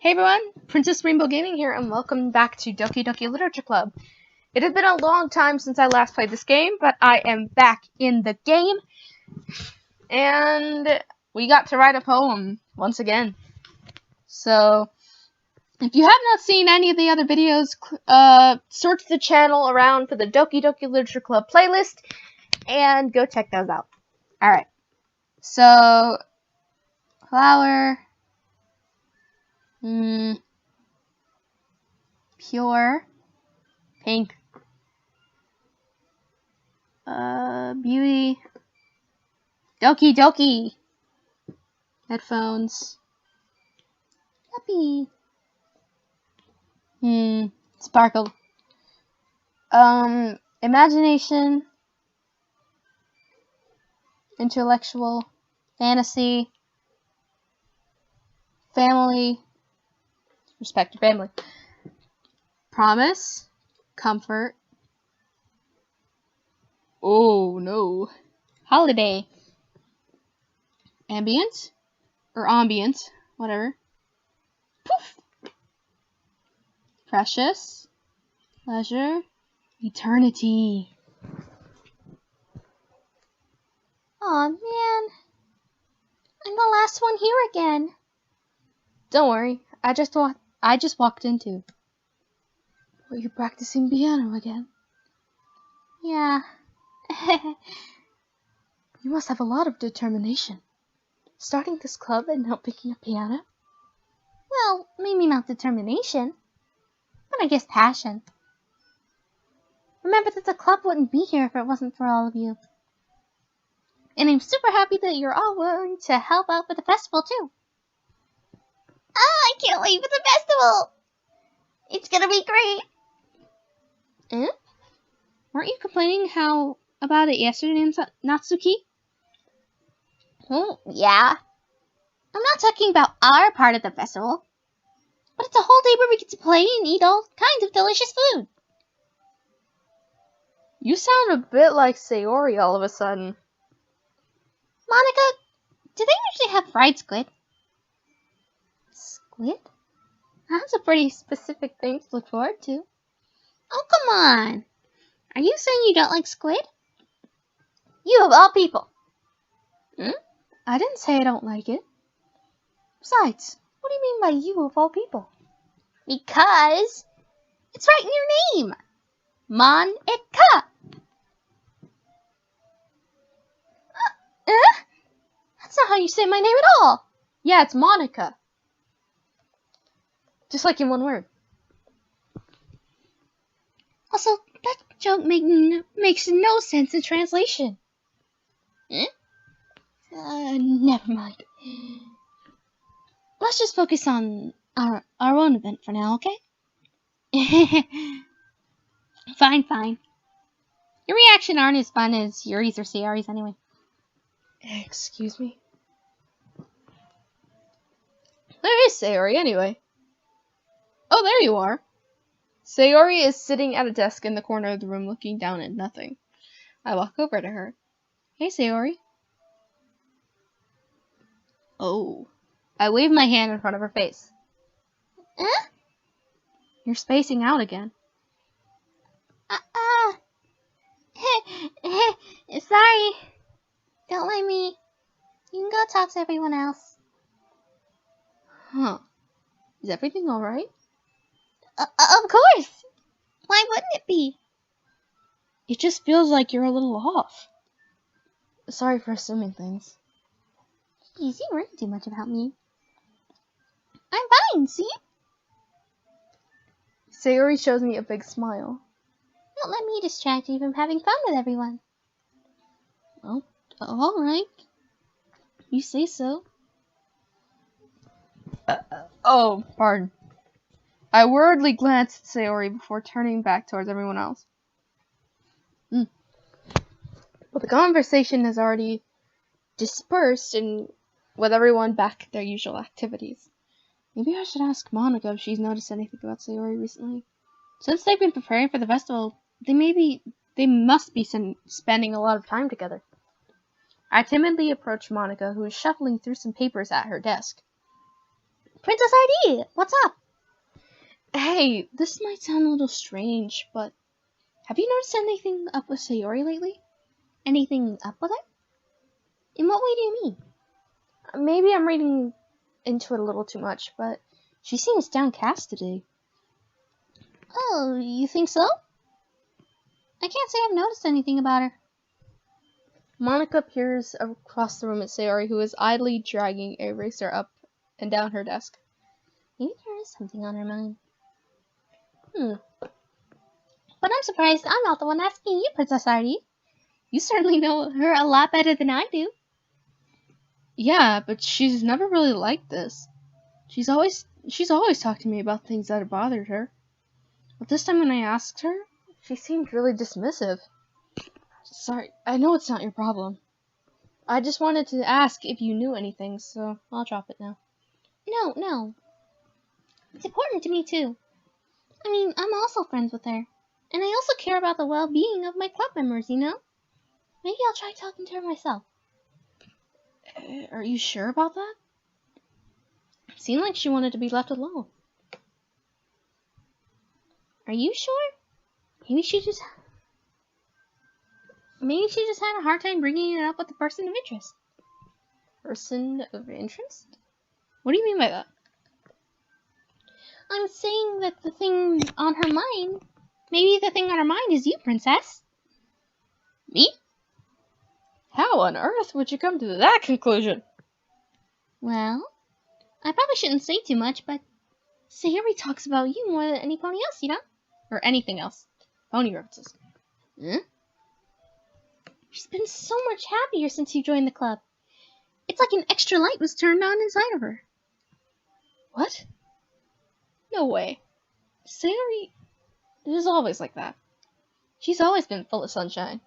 Hey everyone, Princess Rainbow Gaming here, and welcome back to Doki Literature Club. It has been a long time since I last played this game, but I am back in the game, and we got to write a poem once again. So, if you have not seen any of the other videos, search the channel around for the Doki Literature Club playlist, and go check those out. Alright, so, flower... pure pink, beauty, Doki, headphones, puppy, sparkle, imagination, intellectual, fantasy, family, respect your family. Promise. Comfort. Oh no. Holiday. Ambient. Or ambient. Whatever. Poof. Precious. Pleasure. Eternity. Aw, man. I'm the last one here again. Don't worry. I just walked into. Are you practicing piano again? Yeah. You must have a lot of determination. Starting this club and not picking up piano? Well, maybe not determination, but I guess passion. Remember that the club wouldn't be here if it wasn't for all of you. And I'm super happy that you're all willing to help out with the festival too. Oh, I can't wait for the festival! It's gonna be great! Weren't you complaining about it yesterday, Natsuki? Yeah. I'm not talking about our part of the festival. But it's a whole day where we get to play and eat all kinds of delicious food. You sound a bit like Sayori all of a sudden. Monica, do they usually have fried squid? Squid? That's a pretty specific thing to look forward to. Oh, come on. Are you saying you don't like squid? You of all people. I didn't say I don't like it. Besides, what do you mean by you of all people? Because it's right in your name. Monica. That's not how you say my name at all. Yeah, it's Monica. Just like in one word. Also, that joke makes no sense in translation. Never mind. Let's just focus on our own event for now, okay? Fine. Your reaction aren't as fun as Yuri's or Sayori's anyway. Excuse me? Where is Sayori anyway? Oh, there you are. Sayori is sitting at a desk in the corner of the room looking down at nothing. I walk over to her. Hey, Sayori. Oh. I wave my hand in front of her face. You're spacing out again. Sorry. Don't mind me. You can go talk to everyone else. Huh. Is everything alright? Of course! Why wouldn't it be? It just feels like you're a little off. Sorry for assuming things. Jeez, you worry too much about me. I'm fine, see? Sayori shows me a big smile. Don't let me distract you from having fun with everyone. Well, alright. You say so. Oh, pardon. I worriedly glanced at Sayori before turning back towards everyone else. But the conversation has already dispersed and with everyone back at their usual activities. Maybe I should ask Monica if she's noticed anything about Sayori recently. Since they've been preparing for the festival, they must be spending a lot of time together. I timidly approach Monica, who is shuffling through some papers at her desk. Princess ID, what's up? Hey, this might sound a little strange, but have you noticed anything up with Sayori lately? Anything up with her? In what way do you mean? Maybe I'm reading into it a little too much, but she seems downcast today. Oh, you think so? I can't say I've noticed anything about her. Monica peers across the room at Sayori, who is idly dragging a eraser up and down her desk. Maybe there is something on her mind. But I'm surprised I'm not the one asking you, Princess Artie. You certainly know her a lot better than I do. Yeah, but she's never really liked this. She's always talked to me about things that have bothered her. But this time when I asked her, she seemed really dismissive. Sorry, I know it's not your problem. I just wanted to ask if you knew anything, so I'll drop it now. No. It's important to me too. I mean, I'm also friends with her. And I also care about the well-being of my club members, you know? Maybe I'll try talking to her myself. Are you sure about that? It seemed like she wanted to be left alone. Are you sure? Maybe she just had a hard time bringing it up with the person of interest. Person of interest? What do you mean by that? I'm saying that the thing on her mind, maybe the thing on her mind is you, Princess. Me? How on earth would you come to that conclusion? Well, I probably shouldn't say too much, but Sayori talks about you more than any pony else, you know? Or anything else. Pony references. She's been so much happier since you joined the club. It's like an extra light was turned on inside of her. What? No way. Sayori is always like that. She's always been full of sunshine.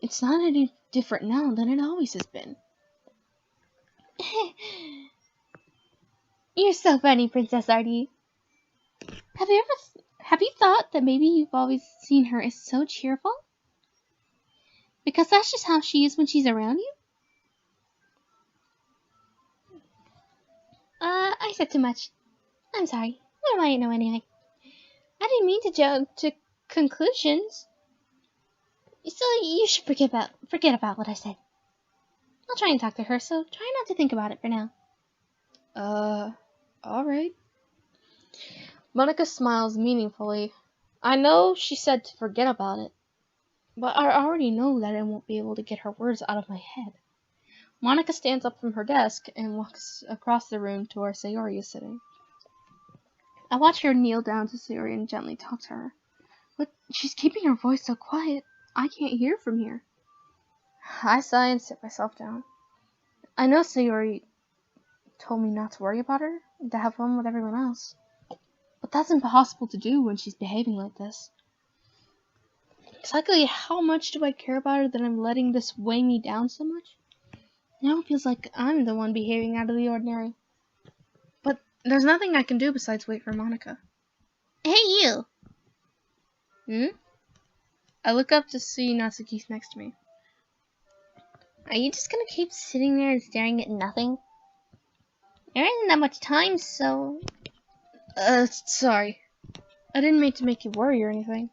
It's not any different now than it always has been. You're so funny, Princess Artie. Have you thought that maybe you've always seen her as so cheerful? Because that's just how she is when she's around you? I said too much. I'm sorry. What do I know anyway? I didn't mean to jump to conclusions. So you should forget about what I said. I'll try and talk to her, so try not to think about it for now. Alright. Monica smiles meaningfully. I know she said to forget about it, but I already know that I won't be able to get her words out of my head. Monica stands up from her desk and walks across the room to where Sayori is sitting. I watch her kneel down to Sayori and gently talk to her. But she's keeping her voice so quiet, I can't hear from here. I sigh and sit myself down. I know Sayori told me not to worry about her and to have fun with everyone else. But that's impossible to do when she's behaving like this. Exactly how much do I care about her that I'm letting this weigh me down so much? Now it feels like I'm the one behaving out of the ordinary. But there's nothing I can do besides wait for Monica. Hey, you! I look up to see Natsuki next to me. Are you just gonna keep sitting there and staring at nothing? There isn't that much time, so... Sorry. I didn't mean to make you worry or anything.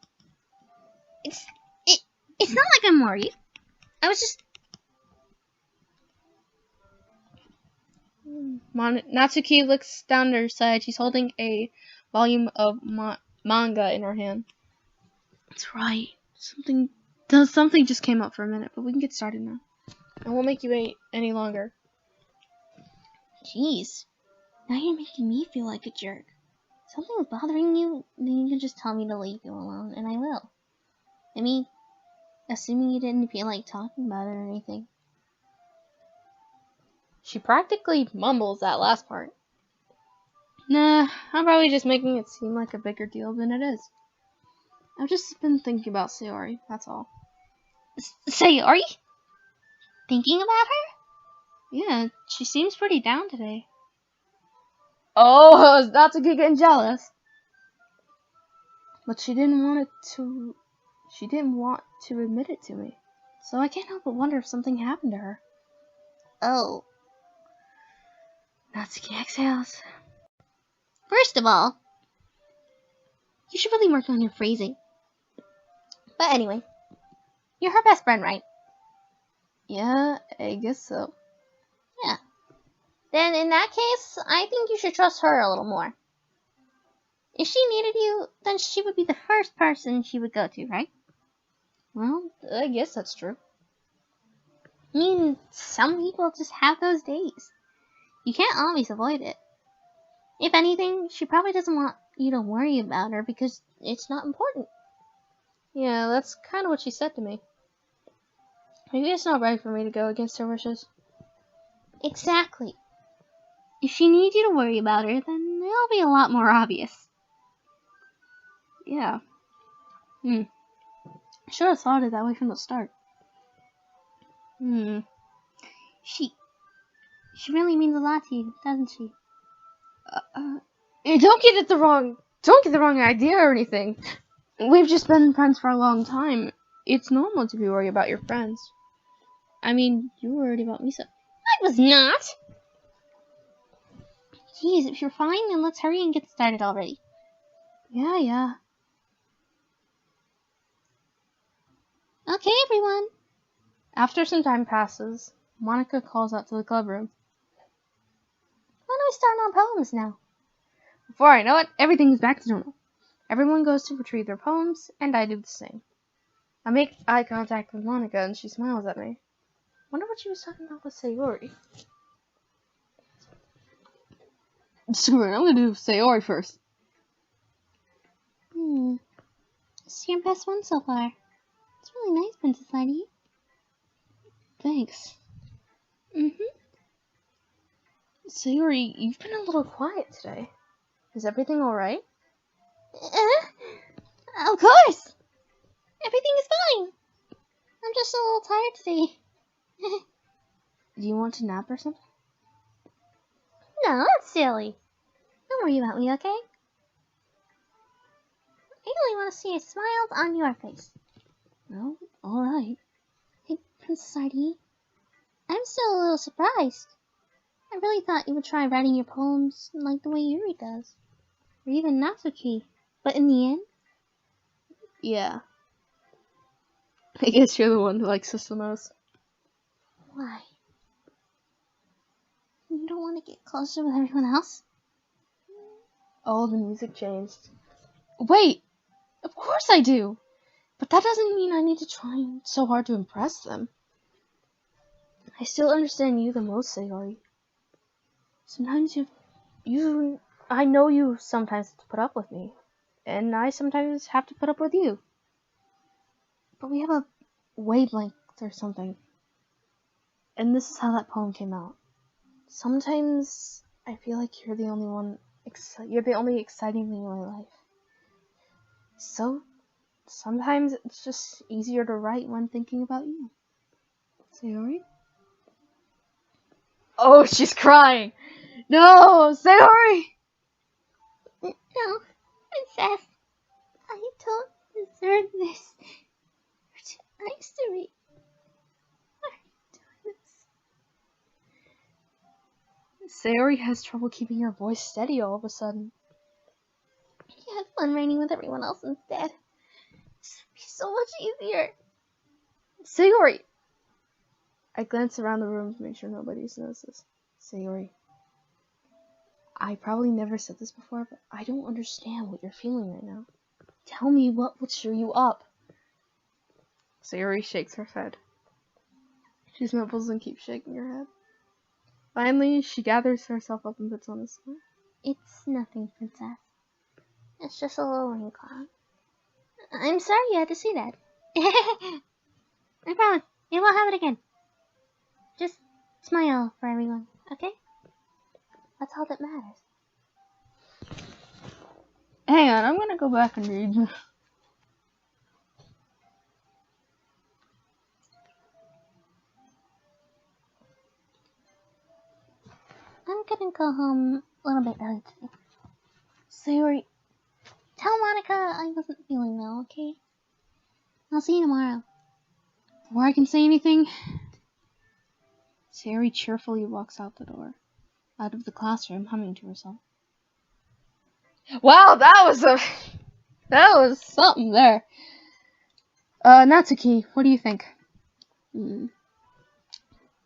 It's not like I'm worried. I was just... Natsuki looks down at her side. She's holding a volume of manga in her hand. That's right. Something just came up for a minute, but we can get started now. I won't make you wait any longer. Jeez. Now you're making me feel like a jerk. If something was bothering you, then you can just tell me to leave you alone, and I will. I mean, assuming you didn't feel like talking about it or anything. She practically mumbles that last part. Nah, I'm probably just making it seem like a bigger deal than it is. I've just been thinking about Sayori, that's all. Sayori? Thinking about her? Yeah, she seems pretty down today. Oh, is Natsuki getting jealous? But she didn't want to admit it to me. So I can't help but wonder if something happened to her. Oh. Natsuki exhales. First of all, you should really work on your phrasing. But anyway, you're her best friend, right? Yeah, I guess so. Yeah. Then in that case, I think you should trust her a little more. If she needed you, then she would be the first person she would go to, right? Well, I guess that's true. I mean, some people just have those days. You can't always avoid it. If anything, she probably doesn't want you to worry about her because it's not important. Yeah, that's kind of what she said to me. Maybe it's not right for me to go against her wishes. Exactly. If she needs you to worry about her, then it'll be a lot more obvious. Yeah. I should have thought it that way from the start. She really means a lot to you, doesn't she? Don't get the wrong idea or anything. We've just been friends for a long time. It's normal to be worried about your friends. I mean, you were worried about Misa. I was not! Jeez, if you're fine, then let's hurry and get started already. Yeah. Okay, everyone. After some time passes, Monica calls out to the club room. Why don't we start on poems now? Before I know it, everything is back to normal. Everyone goes to retrieve their poems, and I do the same. I make eye contact with Monica, and she smiles at me. Wonder what she was talking about with Sayori. Screw it, I'm gonna do Sayori first. It's your best one so far. It's really nice, Princess Lady. Thanks. Sayori, you've been a little quiet today. Is everything alright? Of course! Everything is fine. I'm just a little tired today. Do you want to nap or something? No, that's silly. Don't worry about me, okay? I only want to see a smile on your face. No? Alright. Hey, Princess Lady. I'm still a little surprised. I really thought you would try writing your poems like the way Yuri does. Or even Natsuki. But in the end? Yeah. I guess you're the one who likes us the most. Why? You don't want to get closer with everyone else? Oh, the music changed. Wait! Of course I do! But that doesn't mean I need to try so hard to impress them. I still understand you the most, Sayori. Sometimes I know you sometimes have to put up with me. And I sometimes have to put up with you. But we have a wavelength or something. And this is how that poem came out. Sometimes I feel like you're the only exciting thing in my life. So sometimes it's just easier to write when thinking about you. Sayori? Oh, she's crying! No, Sayori! No, Princess. I don't deserve this. You're too nice to me. Why are you doing this? Sayori has trouble keeping her voice steady all of a sudden. You had fun raining with everyone else instead. This would be so much easier. Sayori! I glance around the room to make sure nobody notices. Sayori. I probably never said this before, but I don't understand what you're feeling right now. Tell me what would cheer you up. Sayori shakes her head. She sniffles and keeps shaking her head. Finally, she gathers herself up and puts on a smile. It's nothing, Princess. It's just a little rain cloud. I'm sorry you had to see that. I promise, we won't have it again. Just smile for everyone, okay? That's all that matters. Hang on, I'm gonna go back and read. I'm gonna go home a little bit early today. Sayori. Tell Monica I wasn't feeling well, okay? I'll see you tomorrow. Before I can say anything, Sayori cheerfully walks out the door. out of the classroom, humming to herself. Wow, that was something there. Natsuki, what do you think? This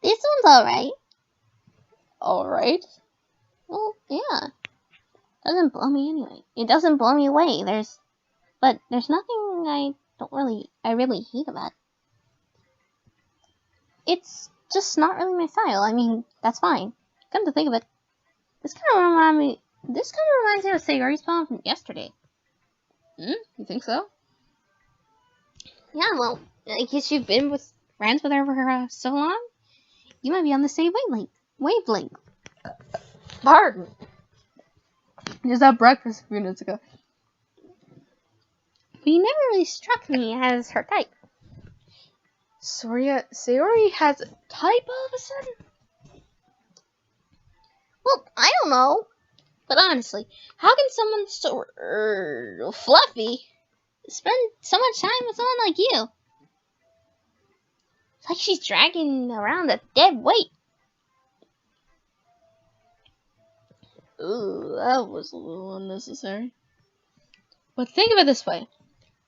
one's alright. Alright. Well, yeah. Doesn't blow me anyway. It doesn't blow me away. There's nothing I really hate about it. It's just not really my style. I mean, that's fine. Come to think of it, this kind of reminds me of Sayori's poem from yesterday. You think so? Yeah, well, I guess you've been friends with her for so long. You might be on the same wavelength. Pardon. Just had breakfast a few minutes ago. But you never really struck me as her type. Sayori has a type all of a sudden? Well, I don't know. But honestly, how can someone so fluffy spend so much time with someone like you? It's like she's dragging around a dead weight. Ooh, that was a little unnecessary. But think of it this way.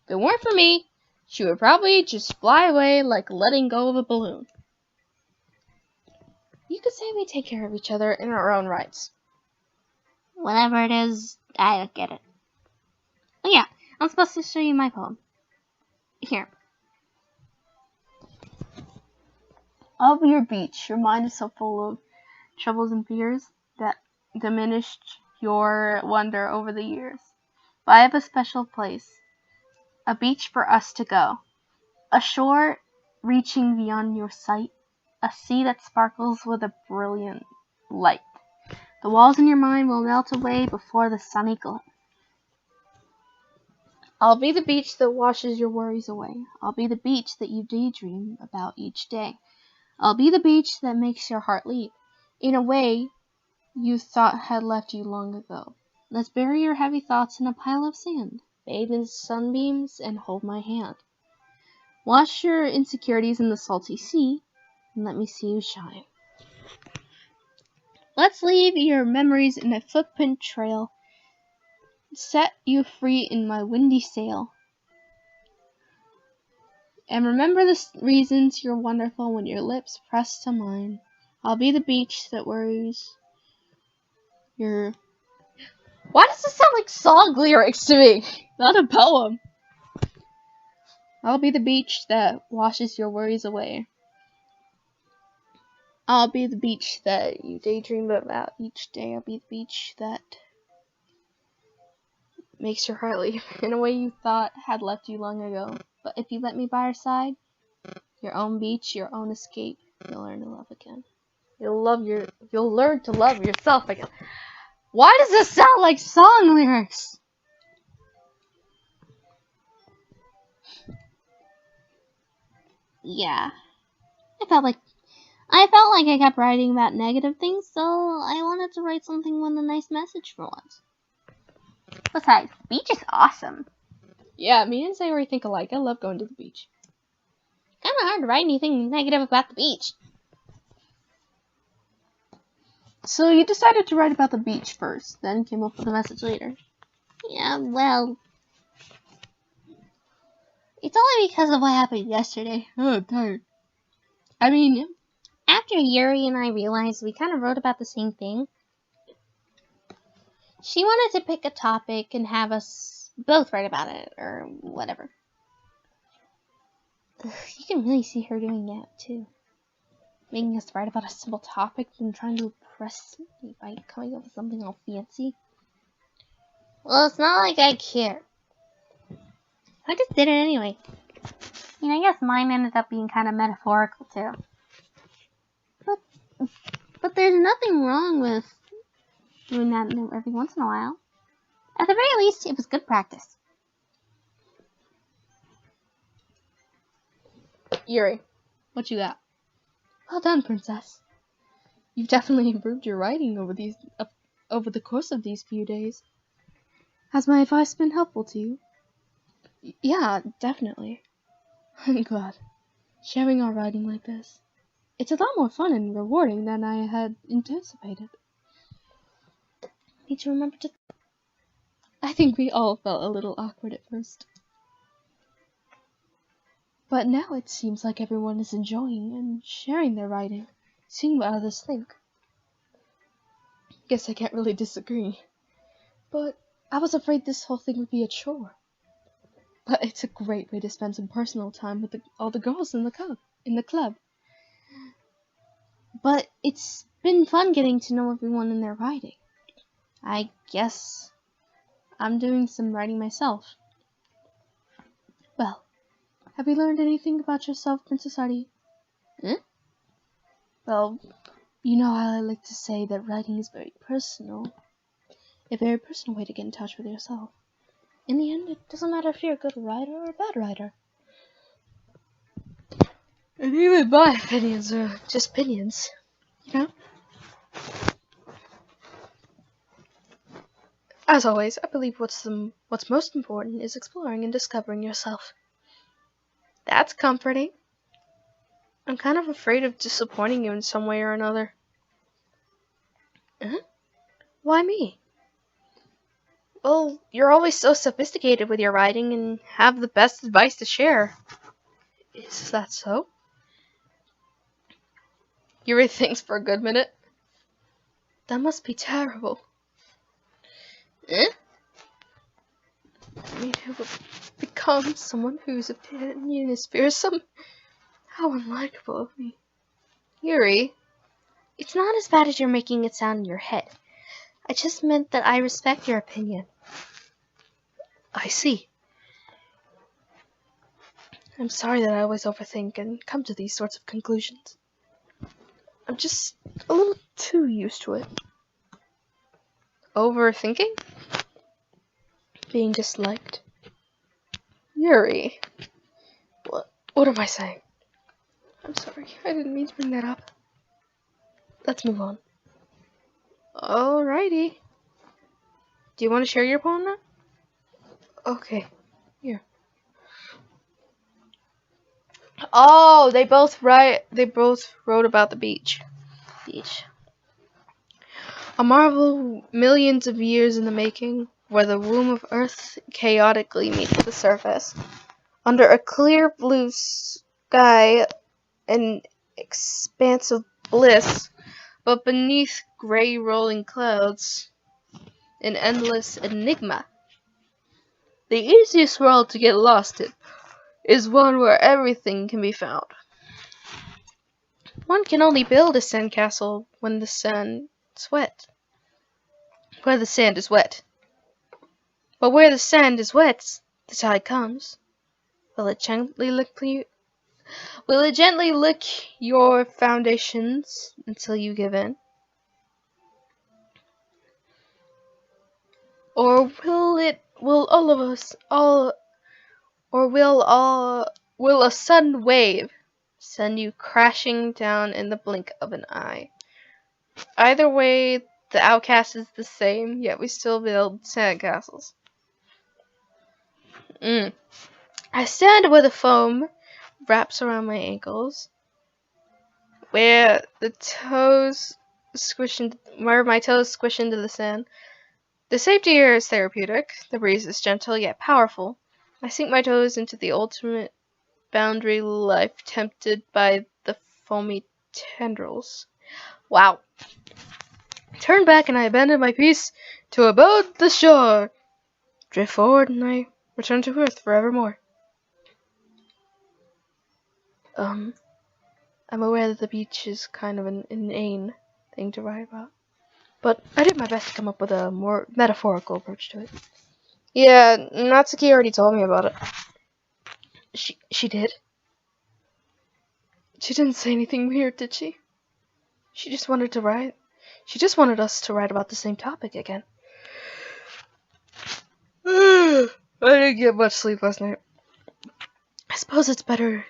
If it weren't for me, she would probably just fly away like letting go of a balloon. You could say we take care of each other in our own rights. Whatever it is, I don't get it. Oh yeah, I'm supposed to show you my poem. Here. I'll be your beach. Your mind is so full of troubles and fears that diminished your wonder over the years. But I have a special place, a beach for us to go, a shore reaching beyond your sight, a sea that sparkles with a brilliant light. The walls in your mind will melt away before the sunny glow. I'll be the beach that washes your worries away. I'll be the beach that you daydream about each day. I'll be the beach that makes your heart leap in a way you thought had left you long ago. Let's bury your heavy thoughts in a pile of sand, bathe in sunbeams, and hold my hand. Wash your insecurities in the salty sea, and let me see you shine. Let's leave your memories in a footprint trail, set you free in my windy sail. And remember the reasons you're wonderful when your lips press to mine. I'll be the beach that worries your... Why does this sound like song lyrics to me? Not a poem. I'll be the beach that washes your worries away. I'll be the beach that you daydream about each day. I'll be the beach that makes your heart leap in a way you thought had left you long ago. But if you let me by your side, your own beach, your own escape, you'll learn to love again. You'll learn to love yourself again. Why does this sound like song lyrics? Yeah. I felt like I kept writing about negative things, so I wanted to write something with a nice message for once. Besides, the beach is awesome. Yeah, me and Sayori think alike. I love going to the beach. Kinda hard to write anything negative about the beach. So you decided to write about the beach first, then came up with a message later. Yeah, well... It's only because of what happened yesterday. Oh, I'm tired. I mean... After Yuri and I realized we kind of wrote about the same thing, she wanted to pick a topic and have us both write about it, or whatever. Ugh, you can really see her doing that, too. Making us write about a simple topic and trying to impress me by coming up with something all fancy. Well, it's not like I care. I just did it anyway. I mean, I guess mine ended up being kind of metaphorical, too. But there's nothing wrong with doing that every once in a while. At the very least, it was good practice. Yuri, what you got? Well done, princess. You've definitely improved your writing over the course of these few days. Has my advice been helpful to you? Yeah, definitely. I'm glad. Sharing our writing like this. It's a lot more fun and rewarding than I had anticipated. Need to remember to... I think we all felt a little awkward at first. But now it seems like everyone is enjoying and sharing their writing, seeing what others think. Guess I can't really disagree. But I was afraid this whole thing would be a chore. But it's a great way to spend some personal time with all the girls in the club. But it's been fun getting to know everyone in their writing. I guess I'm doing some writing myself. Well, have you learned anything about yourself, Princess Artie? Well, you know how I like to say that writing is very personal. A very personal way to get in touch with yourself. In the end, it doesn't matter if you're a good writer or a bad writer. And even my opinions are just opinions, you know? As always, I believe what's most important is exploring and discovering yourself. That's comforting. I'm kind of afraid of disappointing you in some way or another. Why me? Well, you're always so sophisticated with your writing and have the best advice to share. Is that so? You read things for a good minute? That must be terrible. I mean, who would become someone whose opinion is fearsome? How unlikable of me. Yuri, it's not as bad as you're making it sound in your head. I just meant that I respect your opinion. I see. I'm sorry that I always overthink and come to these sorts of conclusions. I'm just a little too used to it. Overthinking? Being disliked? Yuri. What am I saying? I'm sorry, I didn't mean to bring that up. Let's move on. Alrighty. Do you want to share your poem now? Okay, here. Oh, they both wrote about the beach. A marvel millions of years in the making, where the womb of Earth chaotically meets the surface. Under a clear blue sky, an expanse of bliss, but beneath gray rolling clouds, an endless enigma. The easiest world to get lost in is one where everything can be found. One can only build a sandcastle when the sand is wet. Where the sand is wet. But where the sand is wet, the tide comes. Will it gently lick your foundations until you give in? Or will a sudden wave send you crashing down in the blink of an eye? Either way, the outcast is the same, yet we still build sandcastles. I stand where the foam wraps around my ankles, where my toes squish into the sand. The safety here is therapeutic. The breeze is gentle yet powerful. I sink my toes into the ultimate boundary life, tempted by the foamy tendrils. Wow. Turn back and I abandon my peace to abode the shore. Drift forward and I return to earth forevermore. I'm aware that the beach is kind of an inane thing to write about, but I did my best to come up with a more metaphorical approach to it. Yeah, Natsuki already told me about it. She did? She didn't say anything weird, did she? She just wanted to write. She just wanted us to write about the same topic again. I didn't get much sleep last night. I suppose it's better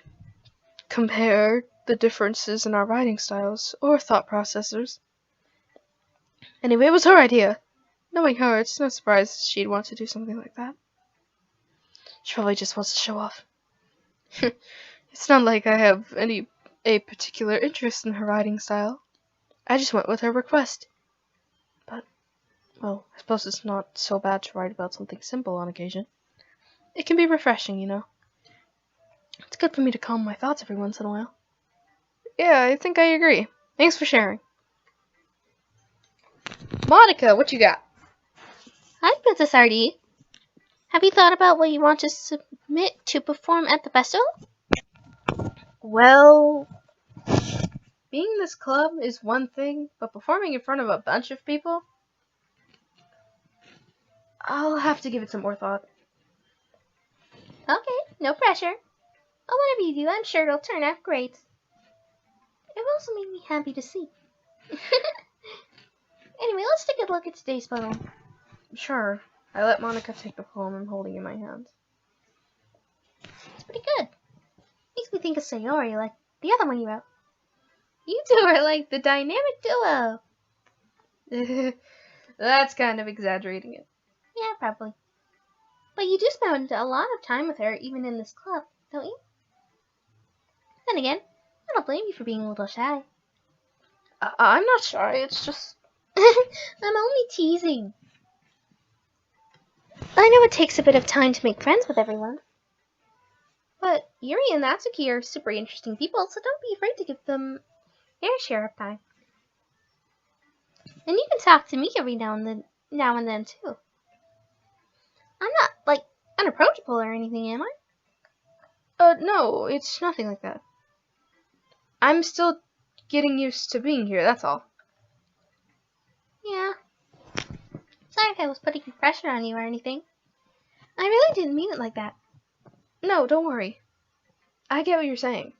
compare the differences in our writing styles or thought processors. Anyway, it was her idea. Knowing her, it's no surprise she'd want to do something like that. She probably just wants to show off. It's not like I have a particular interest in her writing style. I just went with her request. But Oh, I suppose it's not so bad to write about something simple on occasion. It can be refreshing, you know. It's good for me to calm my thoughts every once in a while. Yeah, I think I agree. Thanks for sharing. Monica, what you got? Hi, Princess RD. Have you thought about what you want to submit to perform at the festival? Well, being in this club is one thing, but performing in front of a bunch of people? I'll have to give it some more thought. Okay, no pressure. But whatever you do, I'm sure it'll turn out great. It will also make me happy to see. Anyway, let's take a look at today's poem. Sure. I let Monica take the poem I'm holding in my hands. It's pretty good. Makes me think of Sayori, like the other one you wrote. You two are like the dynamic duo. That's kind of exaggerating it. Yeah, probably. But you do spend a lot of time with her, even in this club, don't you? Then again, I don't blame you for being a little shy. I'm not shy, it's just... I'm only teasing. I know it takes a bit of time to make friends with everyone. But Yuri and Natsuki are super interesting people, so don't be afraid to give them their share of time. And you can talk to me every now and then too. I'm not, like, unapproachable or anything, am I? No, it's nothing like that. I'm still getting used to being here, that's all. Yeah. Sorry if I was putting pressure on you or anything. I really didn't mean it like that. No, don't worry. I get what you're saying.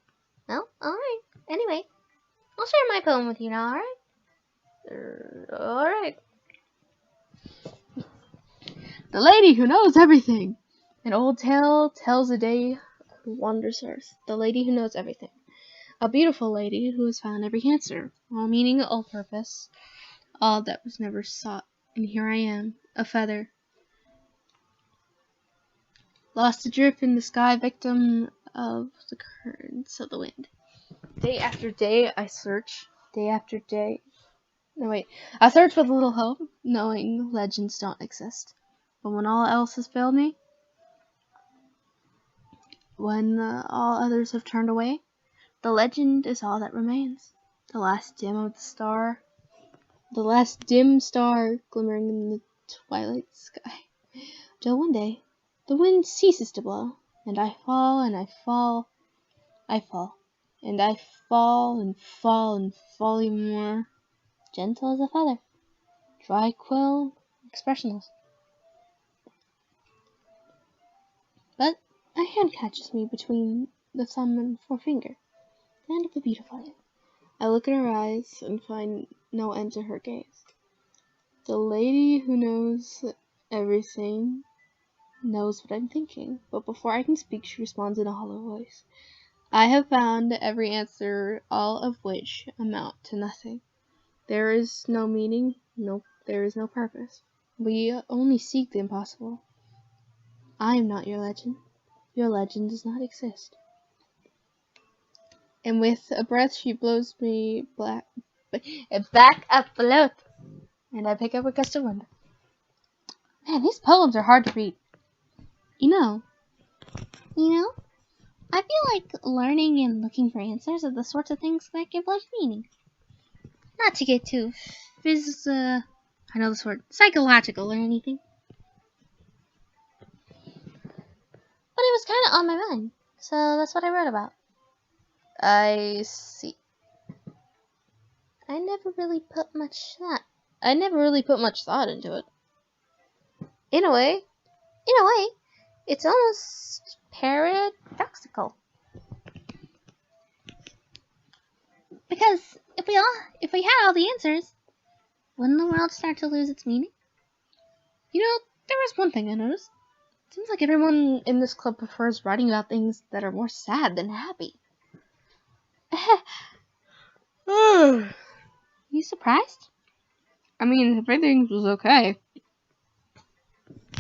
Well, alright. Anyway, I'll share my poem with you now, alright? Alright. The lady who knows everything. An old tale tells a day wonders earth. The lady who knows everything. A beautiful lady who has found every answer, all meaning, all purpose, all that was never sought. And here I am, a feather, lost adrift in the sky, victim of the currents of the wind. Day after day I search, day after day. No, wait. I search with little hope, knowing legends don't exist. But when all else has failed me, when all others have turned away, the legend is all that remains. The last dim star glimmering in the twilight sky. Till one day, the wind ceases to blow, and I fall, and I fall, I fall, and I fall, and fall, and fall even more, gentle as a feather, dry quill, expressionless. But a hand catches me between the thumb and forefinger, the hand of a beautiful lady. I look in her eyes and find no end to her gaze. The lady who knows everything knows what I'm thinking, but before I can speak, she responds in a hollow voice. I have found every answer, all of which amount to nothing. There is no meaning, there is no purpose. We only seek the impossible. I am not your legend. Your legend does not exist. And with a breath, she blows me back afloat, and I pick up a gust of wind. Man, these poems are hard to read. You know, I feel like learning and looking for answers are the sorts of things that give life meaning. Not to get too I know this word, psychological or anything. But it was kind of on my mind, so that's what I wrote about. I see. I never really put much thought into it. In a way, it's almost paradoxical. Because if we had all the answers, wouldn't the world start to lose its meaning? You know, there was one thing I noticed. It seems like everyone in this club prefers writing about things that are more sad than happy. You surprised? I mean, if everything was okay,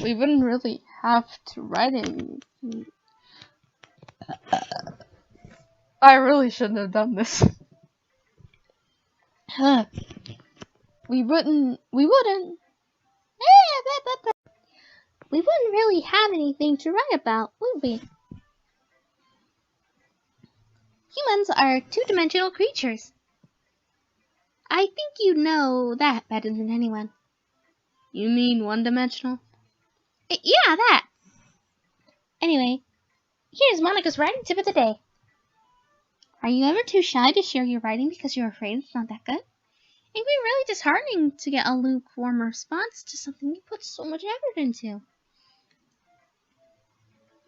we wouldn't really have to write anything. I really shouldn't have done this. We wouldn't we wouldn't really have anything to write about, would we? Humans are two-dimensional creatures. I think you know that better than anyone. You mean one-dimensional? Yeah, that. Anyway, here's Monica's writing tip of the day. Are you ever too shy to share your writing because you're afraid it's not that good? It can be really disheartening to get a lukewarm response to something you put so much effort into.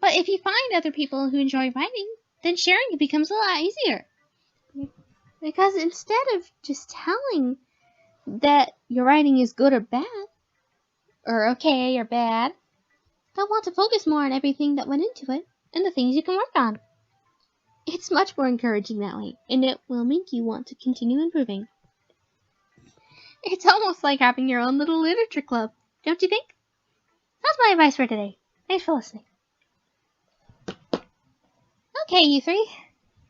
But if you find other people who enjoy writing, then sharing it becomes a lot easier. Because instead of just telling that your writing is good or bad, or okay or bad, they'll want to focus more on everything that went into it and the things you can work on. It's much more encouraging that way, and it will make you want to continue improving. It's almost like having your own little literature club, don't you think? That's my advice for today. Thanks for listening. Okay, you three.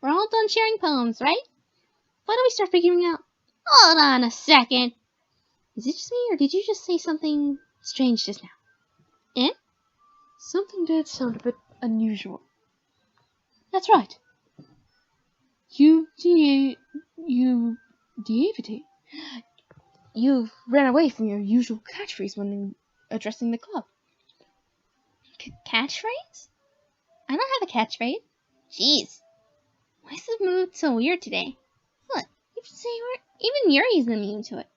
We're all done sharing poems, right? Why don't we start figuring out... Hold on a second. Is it just me, or did you just say something strange just now? Eh? Something did sound a bit unusual. That's right. You deviate. You ran away from your usual catchphrase when addressing the club. Catchphrase? I don't have a catchphrase. Jeez. Why is the mood so weird today? Look, even Yuri's immune to it.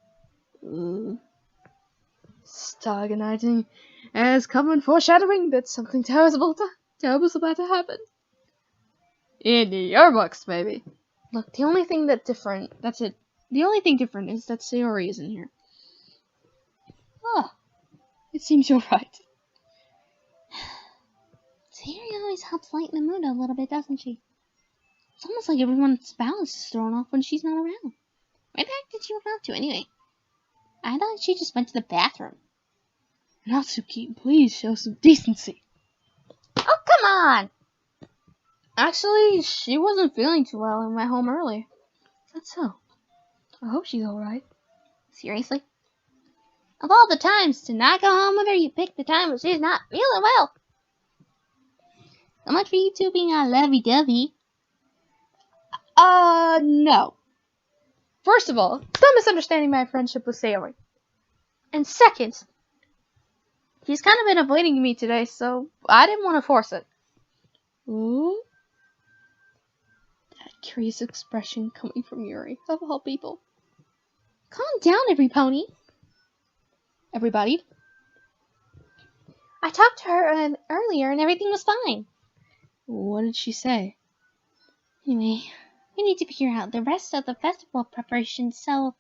Stagnating as common foreshadowing that something terrible's about to happen. In your books, maybe. Look, the only thing different is that Sayori isn't here. Oh, it seems you're right. Sayori always helps lighten the mood a little bit, doesn't she? It's almost like everyone's balance is thrown off when she's not around. Where the heck did she run out to anyway? I thought she just went to the bathroom. Natsuki, please show some decency. Oh, come on! Actually, she wasn't feeling too well and went home early. That's so. I hope she's alright. Seriously? Of all the times to not go home with her, you picked the time when she's not feeling well. So much for you two being all lovey-dovey. No. First of all, stop misunderstanding my friendship with Sayori. And second, she's kind of been avoiding me today, so I didn't want to force it. Ooh. That curious expression coming from Yuri, of all people. Calm down, everybody. I talked to her earlier and everything was fine. What did she say? Anyway, we need to figure out the rest of the festival preparations, so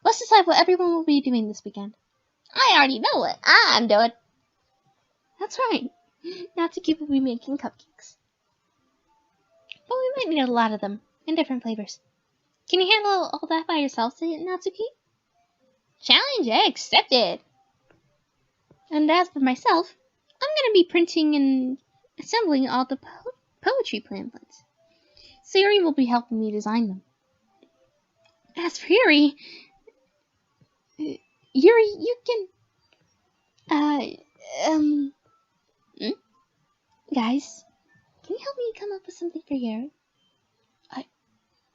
let's decide what everyone will be doing this weekend. I already know what I'm doing. That's right. Natsuki will be making cupcakes. But we might need a lot of them, in different flavors. Can you handle all that by yourself, Natsuki? Challenge accepted. And as for myself, I'm going to be printing and assembling all the poetry pamphlets. Sayori will be helping me design them. As for Yuri, you can... Guys, can you help me come up with something for Yuri?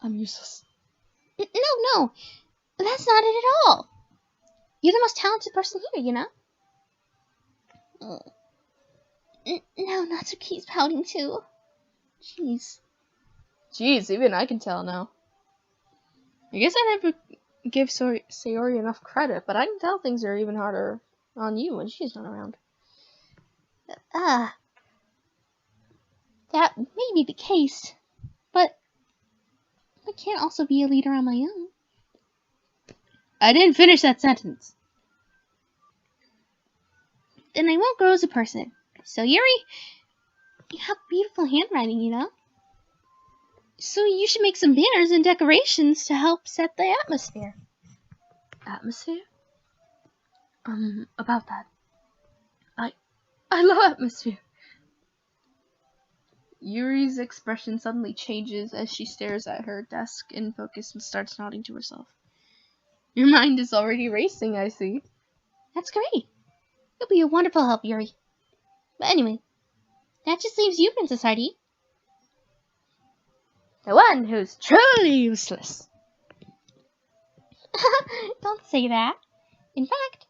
I'm useless. No, that's not it at all. You're the most talented person here, you know? No, Natsuki's pouting too. Jeez, even I can tell now. I guess I never give Sayori enough credit, but I can tell things are even harder on you when she's not around. That may be the case, but I can't also be a leader on my own. I didn't finish that sentence. Then I won't grow as a person. So Yuri, you have beautiful handwriting, you know? So you should make some banners and decorations to help set the atmosphere. Atmosphere? About that. I love atmosphere. Yuri's expression suddenly changes as she stares at her desk in focus and starts nodding to herself. Your mind is already racing, I see. That's great. You'll be a wonderful help, Yuri. But anyway, that just leaves you, Princess Hardy. The one who's truly useless. Don't say that. In fact,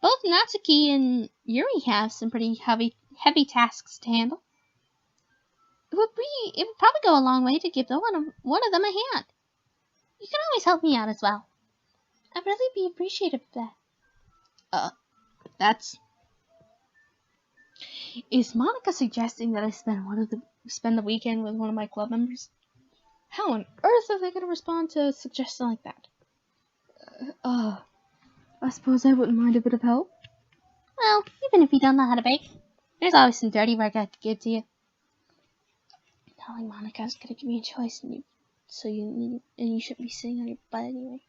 both Natsuki and Yuri have some pretty heavy tasks to handle. It would probably go a long way to give one of them a hand. You can always help me out as well. I'd really be appreciative of that. Is Monica suggesting that I spend the weekend with one of my club members? How on earth are they going to respond to a suggestion like that? I suppose I wouldn't mind a bit of help. Well, even if you don't know how to bake, there's always some dirty work I could give to you. Telling Monica's gonna give me a choice, and you shouldn't be sitting on your butt anyway.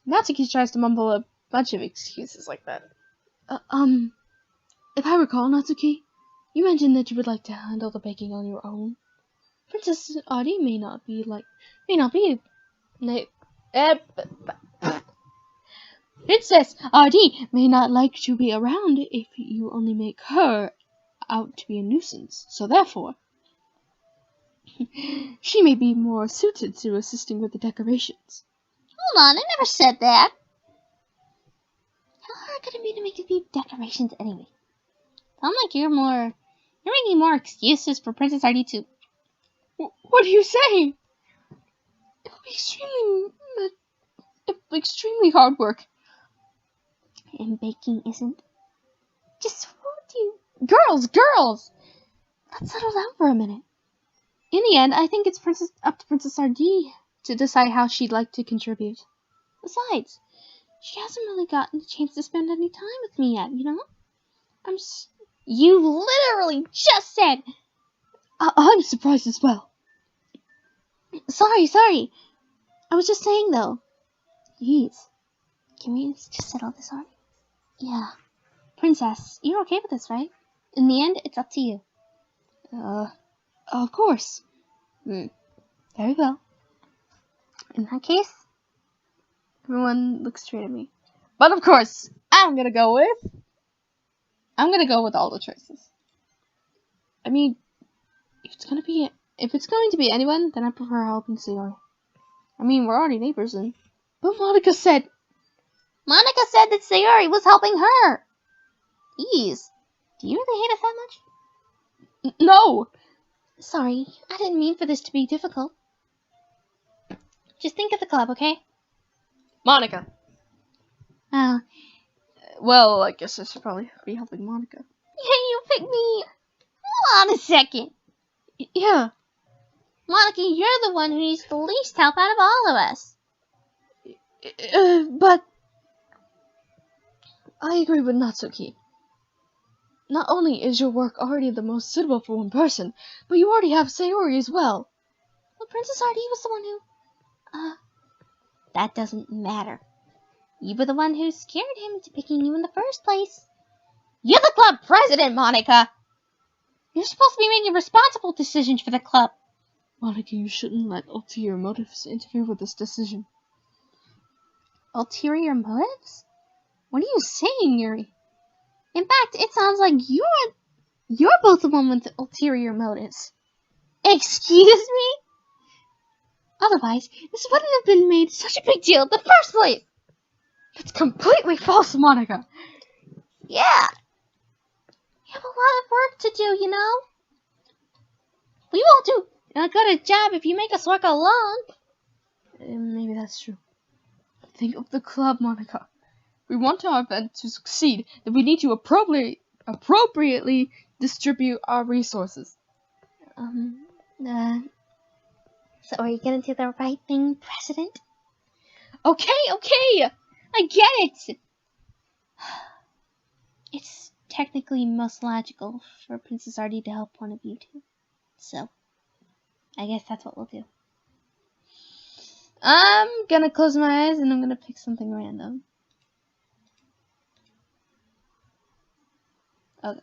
Natsuki tries to mumble a bunch of excuses like that. If I recall, Natsuki, you mentioned that you would like to handle the baking on your own. Princess Adi may not be. Princess Adi may not like to be around if you only make her out to be a nuisance. So therefore, she may be more suited to assisting with the decorations. Hold on, I never said that. How hard could it be to make a few decorations anyway? Sound like you're making more excuses for Princess Artie to... What are you saying? It will be extremely hard work. And baking isn't. Just what do you... Girls! Let's settle down for a minute. In the end, I think it's up to Princess Ardee to decide how she'd like to contribute. Besides, she hasn't really gotten the chance to spend any time with me yet, you know? You literally just said... I'm surprised as well. Sorry. I was just saying, though. Please, can we just settle this already? Yeah. Princess, you're okay with this, right? In the end, it's up to you. Of course. Very well. In that case, everyone looks straight at me. But of course, I'm gonna go with all the choices. I mean, if it's going to be anyone, then I prefer helping Sayori. I mean, we're already neighbors, but Monica said that Sayori was helping her. Jeez, do you really hate us that much? No! Sorry, I didn't mean for this to be difficult. Just think of the club, okay? Monica. Oh. Well, I guess I should probably be helping Monica. Yeah, you picked me. Hold on a second. Yeah. Monica, you're the one who needs the least help out of all of us. But I agree with Natsuki. Not only is your work already the most suitable for one person, but you already have Sayori as well. Well, Princess Ardee was the one who... That doesn't matter. You were the one who scared him into picking you in the first place. You're the club president, Monica! You're supposed to be making responsible decisions for the club. Monica, you shouldn't let ulterior motives interfere with this decision. Ulterior motives? What are you saying, Yuri? In fact, it sounds like you're both the one with the ulterior motives. Excuse me? Otherwise, this wouldn't have been made such a big deal in the first place. That's completely false, Monica. Yeah. You have a lot of work to do, you know? We won't do a good job if you make us work alone. Maybe that's true. Think of the club, Monica. We want our event to succeed, then we need to appropriately distribute our resources. So are you gonna do the right thing, President? Okay, I get it. It's technically most logical for Princess Ardee to help one of you two. So, I guess that's what we'll do. I'm gonna close my eyes and I'm gonna pick something random. Okay.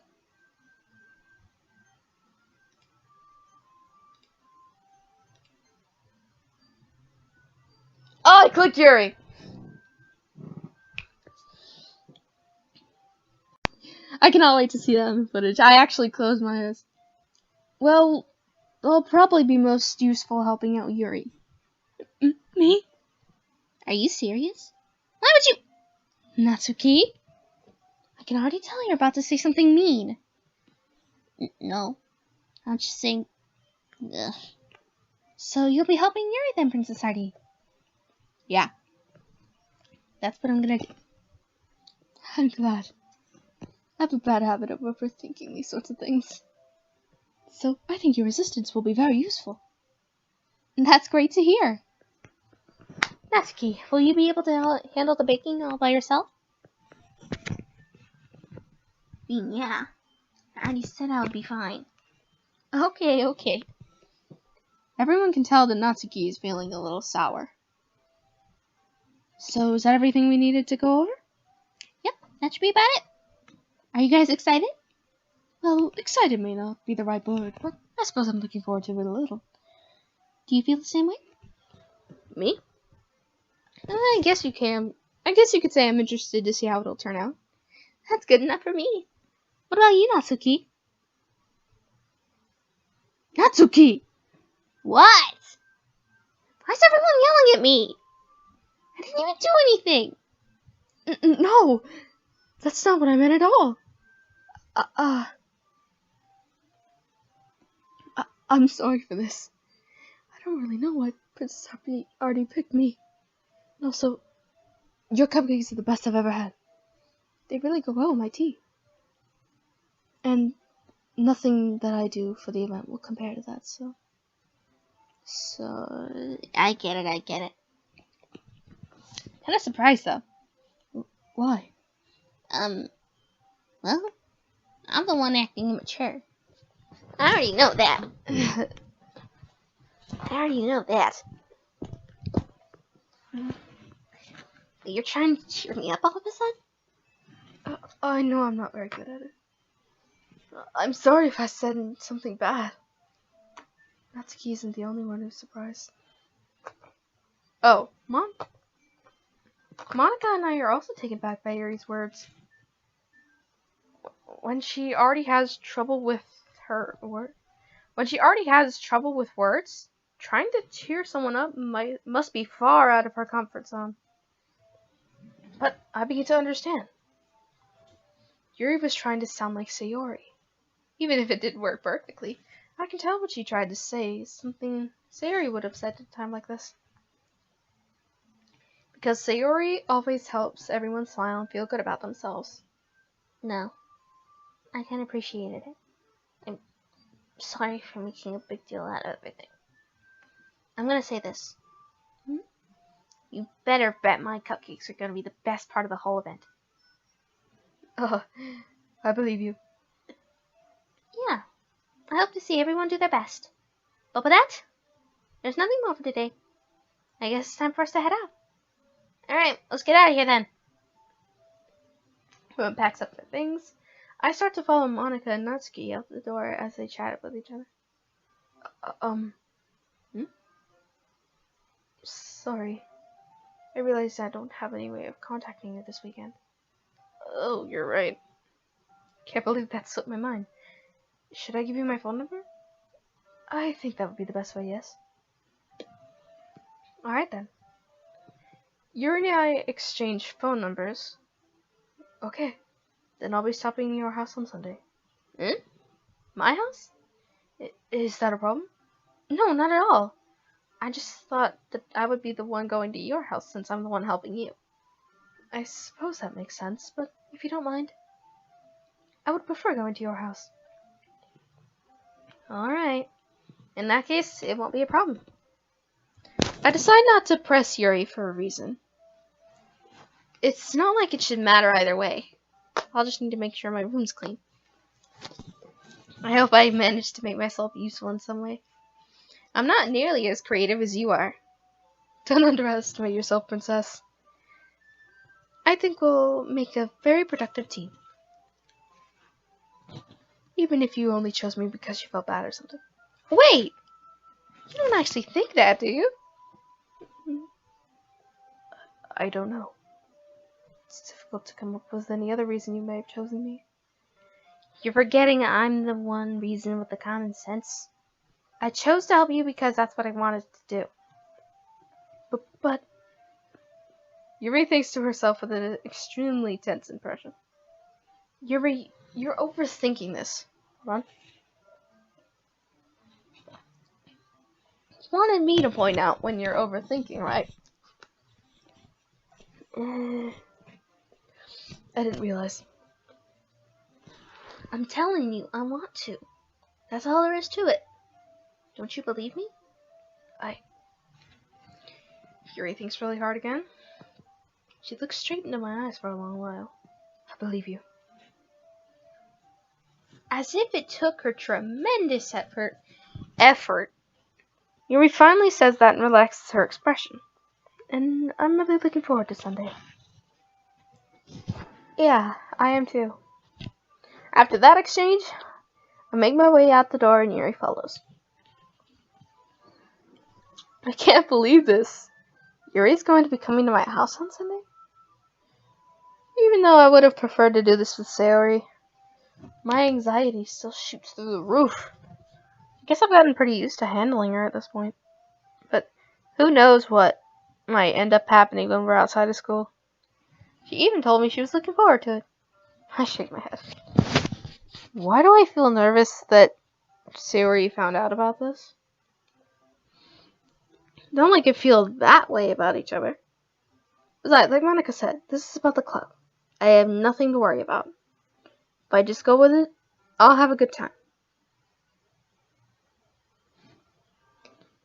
Oh, I clicked Yuri. I cannot wait to see that in footage. I actually closed my eyes. Well, they'll probably be most useful helping out Yuri. Me? Are you serious? Why would you? Natsuki? I can already tell you're about to say something mean. No. I'm just saying. Ugh. So you'll be helping Yuri then, Princess Heidi? Yeah. That's what I'm gonna do. I'm glad. I have a bad habit of overthinking these sorts of things. So I think your resistance will be very useful. That's great to hear. Natsuki, will you be able to handle the baking all by yourself? Yeah. I already said I would be fine. Okay. Everyone can tell that Natsuki is feeling a little sour. So is that everything we needed to go over? Yep, that should be about it. Are you guys excited? Well, excited may not be the right word, but I suppose I'm looking forward to it a little. Do you feel the same way? Me? I guess you can. I guess you could say I'm interested to see how it'll turn out. That's good enough for me. What about you, Natsuki? Natsuki! What? Why is everyone yelling at me? I didn't even do anything. No! That's not what I meant at all. I'm sorry for this. I don't really know why Princess Harpy already picked me. And also, your cupcakes are the best I've ever had. They really go well with my tea. And nothing that I do for the event will compare to that, so... I get it. Kind of surprised, though. Why? Well, I'm the one acting immature. I already know that. You're trying to cheer me up all of a sudden? I know I'm not very good at it. I'm sorry if I said something bad. Natsuki isn't the only one who's surprised. Oh, Monica and I are also taken back by Yuri's words. When she already has trouble with words, trying to cheer someone up must be far out of her comfort zone. But I begin to understand. Yuri was trying to sound like Sayori. Even if it didn't work perfectly, I can tell what she tried to say, something Sayori would have said at a time like this. Because Sayori always helps everyone smile and feel good about themselves. No. I kind of appreciated it. I'm sorry for making a big deal out of everything. I'm gonna say this. You better bet my cupcakes are gonna be the best part of the whole event. I believe you. Yeah. I hope to see everyone do their best. But with that, there's nothing more for today. I guess it's time for us to head out. Alright, let's get out of here then. Everyone packs up their things. I start to follow Monica and Natsuki out the door as they chat with each other. Sorry. I realized I don't have any way of contacting you this weekend. Oh, you're right. Can't believe that slipped my mind. Should I give you my phone number? I think that would be the best way, yes. Alright then. Yuri and I exchanged phone numbers. Okay. Then I'll be stopping at your house on Sunday. My house? Is that a problem? No, not at all. I just thought that I would be the one going to your house since I'm the one helping you. I suppose that makes sense, but if you don't mind, I would prefer going to your house. Alright. In that case, it won't be a problem. I decide not to press Yuri for a reason. It's not like it should matter either way. I'll just need to make sure my room's clean. I hope I managed to make myself useful in some way. I'm not nearly as creative as you are. Don't underestimate yourself, Princess. I think we'll make a very productive team. Even if you only chose me because you felt bad or something. Wait! You don't actually think that, do you? I don't know. It's difficult to come up with any other reason you may have chosen me. You're forgetting I'm the one reason with the common sense. I chose to help you because that's what I wanted to do. But Yuri thinks to herself with an extremely tense impression. Yuri, you're overthinking this. Hold on. You wanted me to point out when you're overthinking, right? I didn't realize. I'm telling you, I want to. That's all there is to it. Don't you believe me? Yuri thinks really hard again. She looks straight into my eyes for a long while. I believe you. As if it took her tremendous effort, Yuri finally says that and relaxes her expression. And I'm really looking forward to Sunday. Yeah, I am too. After that exchange, I make my way out the door and Yuri follows. I can't believe this. Yuri's going to be coming to my house on Sunday? Even though I would have preferred to do this with Sayori, my anxiety still shoots through the roof. I guess I've gotten pretty used to handling her at this point. But who knows what might end up happening when we're outside of school. She even told me she was looking forward to it. I shake my head. Why do I feel nervous that Sayori found out about this? Don't like it feel that way about each other. Besides, like Monica said, this is about the club. I have nothing to worry about. If I just go with it, I'll have a good time.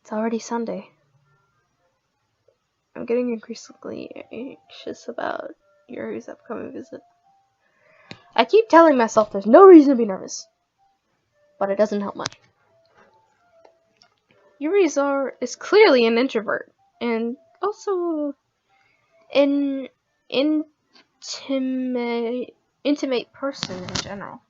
It's already Sunday. I'm getting increasingly anxious about Yuri's upcoming visit. I keep telling myself there's no reason to be nervous, but it doesn't help much. Yuri is clearly an introvert, and also an intimate person in general.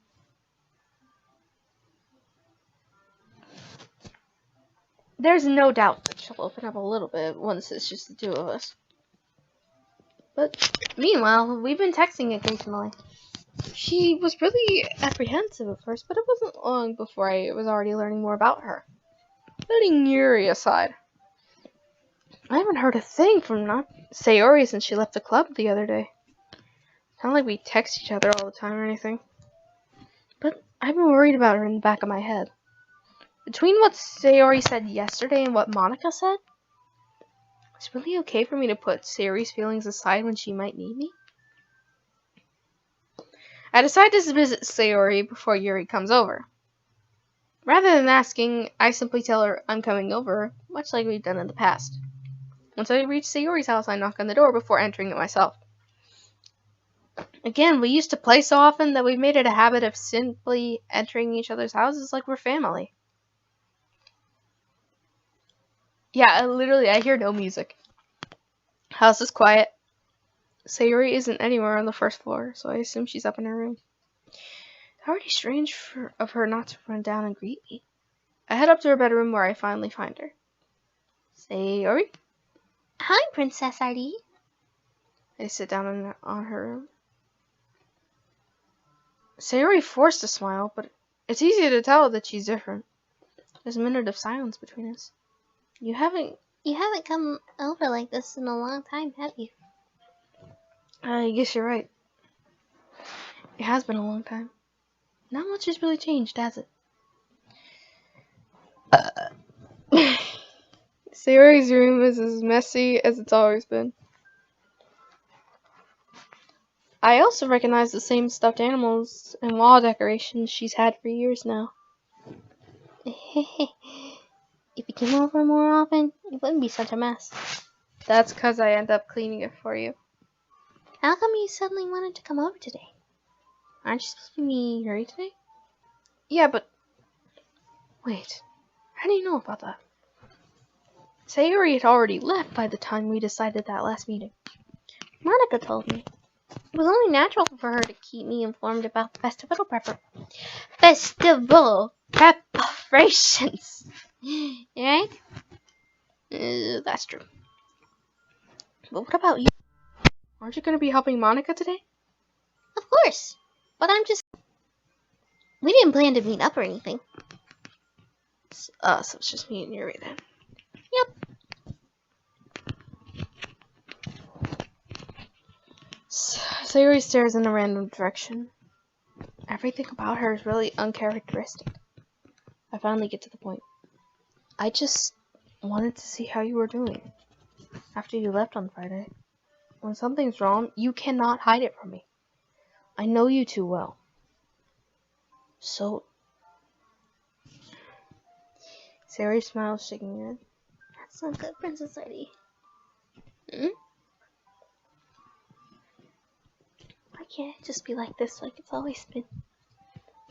There's no doubt that she'll open up a little bit once it's just the two of us. But meanwhile, we've been texting occasionally. She was really apprehensive at first, but it wasn't long before I was already learning more about her. Putting Yuri aside, I haven't heard a thing from Sayori since she left the club the other day. It's not like we text each other all the time or anything. But I've been worried about her in the back of my head. Between what Sayori said yesterday and what Monica said, it's really okay for me to put Sayori's feelings aside when she might need me. I decide to visit Sayori before Yuri comes over. Rather than asking, I simply tell her I'm coming over, much like we've done in the past. Once I reach Sayori's house, I knock on the door before entering it myself. Again, we used to play so often that we've made it a habit of simply entering each other's houses like we're family. Yeah, I hear no music. House is quiet. Sayori isn't anywhere on the first floor, so I assume she's up in her room. It's already strange of her not to run down and greet me. I head up to her bedroom where I finally find her. Sayori? Hi, Princess RD. I sit down on her room. Sayori forced a smile, but it's easy to tell that she's different. There's a minute of silence between us. You haven't come over like this in a long time, have you? I guess you're right. It has been a long time. Not much has really changed, has it? Sayori's room is as messy as it's always been. I also recognize the same stuffed animals and wall decorations she's had for years now. If you came over more often, it wouldn't be such a mess. That's because I end up cleaning it for you. How come you suddenly wanted to come over today? Aren't you supposed to be Yuri today? Yeah, but... Wait. How do you know about that? Sayori had already left by the time we decided that last meeting. Monica told me. It was only natural for her to keep me informed about the festival preparations. Right? That's true. But what about you? Aren't you going to be helping Monica today? Of course. But I'm just... We didn't plan to meet up or anything. So it's just me and you right then. Yep. Sayori stares in a random direction. Everything about her is really uncharacteristic. I finally get to the point. I just wanted to see how you were doing after you left on Friday. When something's wrong, you cannot hide it from me. I know you too well. So, Sayori smiles, shaking her head. That's not good, Princess Lady. Hmm? Why can't it just be like this, like it's always been?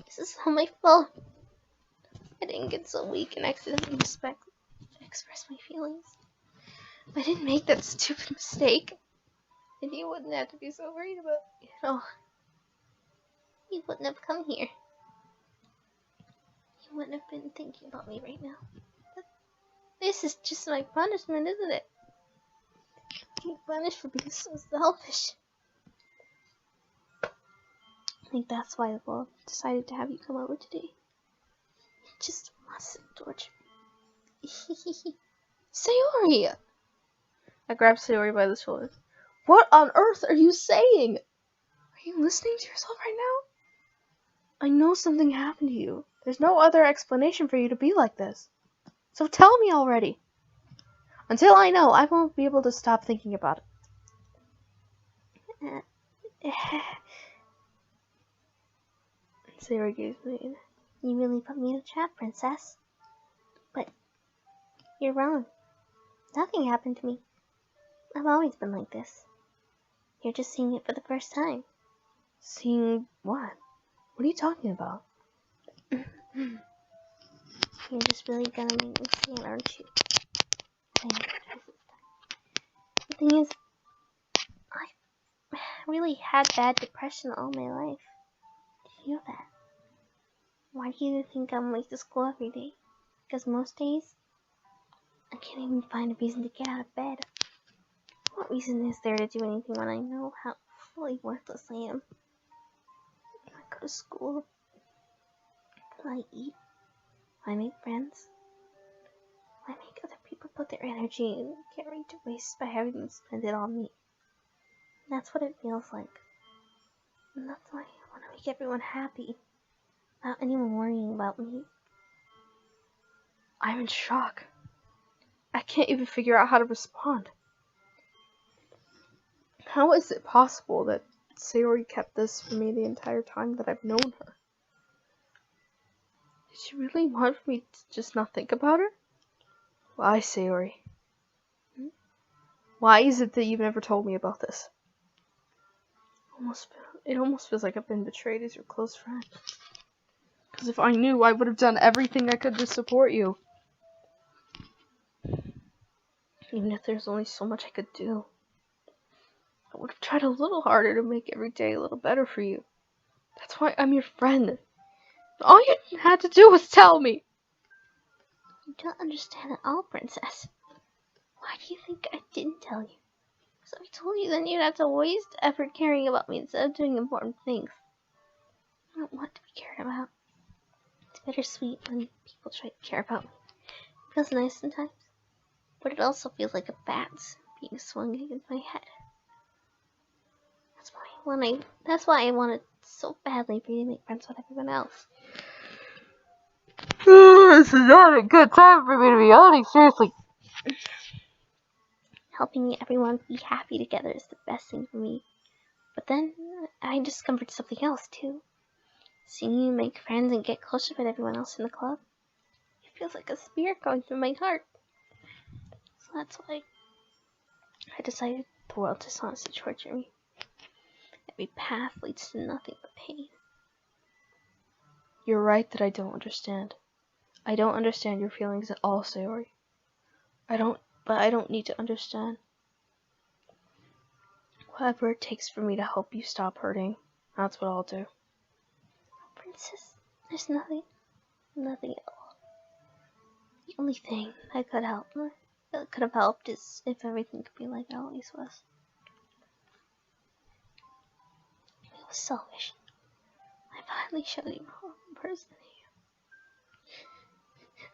This is all my fault. I didn't get so weak and accidentally express my feelings. If I didn't make that stupid mistake, then you wouldn't have to be so worried about me at all. You wouldn't have come here. You wouldn't have been thinking about me right now. But this is just my punishment, isn't it? Being punished for being so selfish. I think that's why the world decided to have you come over today. It just wants to torture me. Sayori! I grab Sayori by the shoulder. What on earth are you saying? Are you listening to yourself right now? I know something happened to you. There's no other explanation for you to be like this. So tell me already. Until I know, I won't be able to stop thinking about it. Sayori gives me. You really put me in a trap, Princess. But you're wrong. Nothing happened to me. I've always been like this. You're just seeing it for the first time. Seeing what? What are you talking about? You're just really gonna make me see it, aren't you? The thing is, I really had bad depression all my life. Did you know that? Why do you think I'm late to school every day? Because most days, I can't even find a reason to get out of bed. What reason is there to do anything when I know how fully worthless I am? I go to school. I eat. I make friends. I make other people put their energy and get ready to waste by having them spend it on me. That's what it feels like. And that's why I want to make everyone happy, without anyone worrying about me. I'm in shock. I can't even figure out how to respond. How is it possible that Sayori kept this from me the entire time that I've known her? Did she really want me to just not think about her? Why, Sayori? Why is it that you've never told me about this? It almost feels like I've been betrayed as your close friend. Because if I knew, I would have done everything I could to support you. Even if there's only so much I could do. I would have tried a little harder to make every day a little better for you. That's why I'm your friend. All you had to do was tell me. You don't understand at all, Princess. Why do you think I didn't tell you? So I told you, then you'd have to waste effort caring about me instead of doing important things. I don't want to be cared about. It's bittersweet when people try to care about me. It feels nice sometimes, but it also feels like a bat's being swung against my head. That's why I wanted so badly for you to make friends with everyone else. This is not a good time for me to be honest, seriously. Helping everyone be happy together is the best thing for me. But then, I discovered something else too. Seeing you make friends and get closer with everyone else in the club, it feels like a spear going through my heart. So that's why I decided the world just wants to torture me. Every path leads to nothing but pain. You're right that I don't understand. I don't understand your feelings at all, Sayori. But I don't need to understand. Whatever it takes for me to help you stop hurting, that's what I'll do. Princess, there's nothing at all. The only thing that could have helped is if everything could be like it always was. It was selfish. I finally showed you who I'm person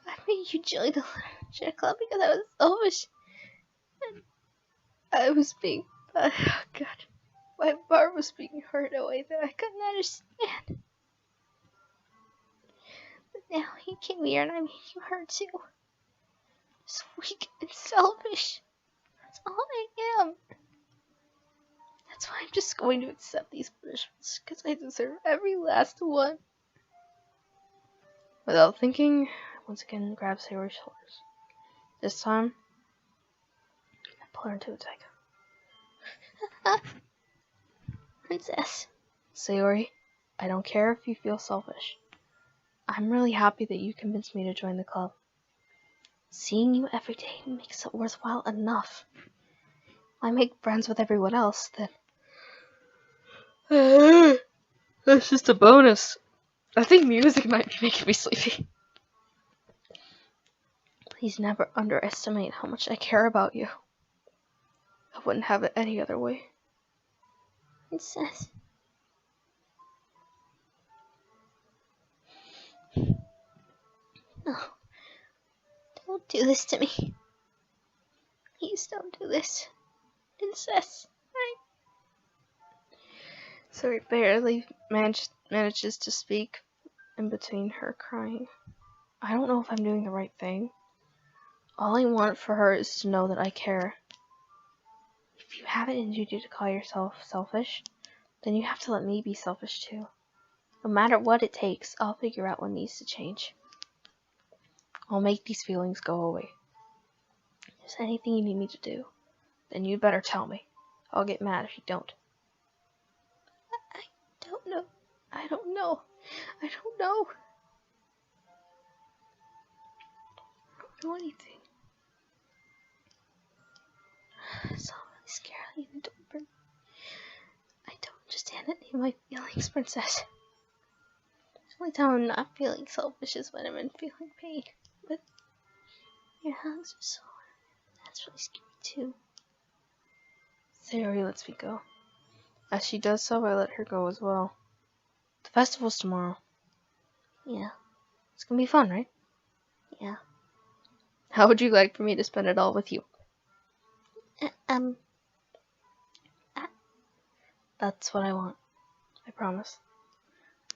I made you join the literature club because I was selfish. And I was being... oh God. My heart was being hurt in a way that I couldn't understand. But now you came here and I made you hurt too. Just weak and selfish. That's all I am. That's why I'm just going to accept these punishments, because I deserve every last one. Without thinking, I once again grabbed Sayori's shoulders. This time, I pull her into a tank. Princess. Sayori, I don't care if you feel selfish. I'm really happy that you convinced me to join the club. Seeing you every day makes it worthwhile enough. I make friends with everyone else, then... That's just a bonus. I think music might be making me sleepy. Please never underestimate how much I care about you. I wouldn't have it any other way. Princess. No. Don't do this to me. Please don't do this. Princess. So he barely manages to speak in between her crying. I don't know if I'm doing the right thing. All I want for her is to know that I care. If you have it in you to call yourself selfish, then you have to let me be selfish too. No matter what it takes, I'll figure out what needs to change. I'll make these feelings go away. If there's anything you need me to do, then you'd better tell me. I'll get mad if you don't. I don't know. I don't know. I don't know. I don't know anything. So I'm really scared I'll even do it. I don't understand any of my feelings, Princess. The only time I'm not feeling selfish is when I'm in feeling pain. But your hugs are so warm. That's really scary too. Sayori lets me go. As she does so, I let her go as well. The festival's tomorrow. Yeah. It's gonna be fun, right? Yeah. How would you like for me to spend it all with you? That's what I want. I promise.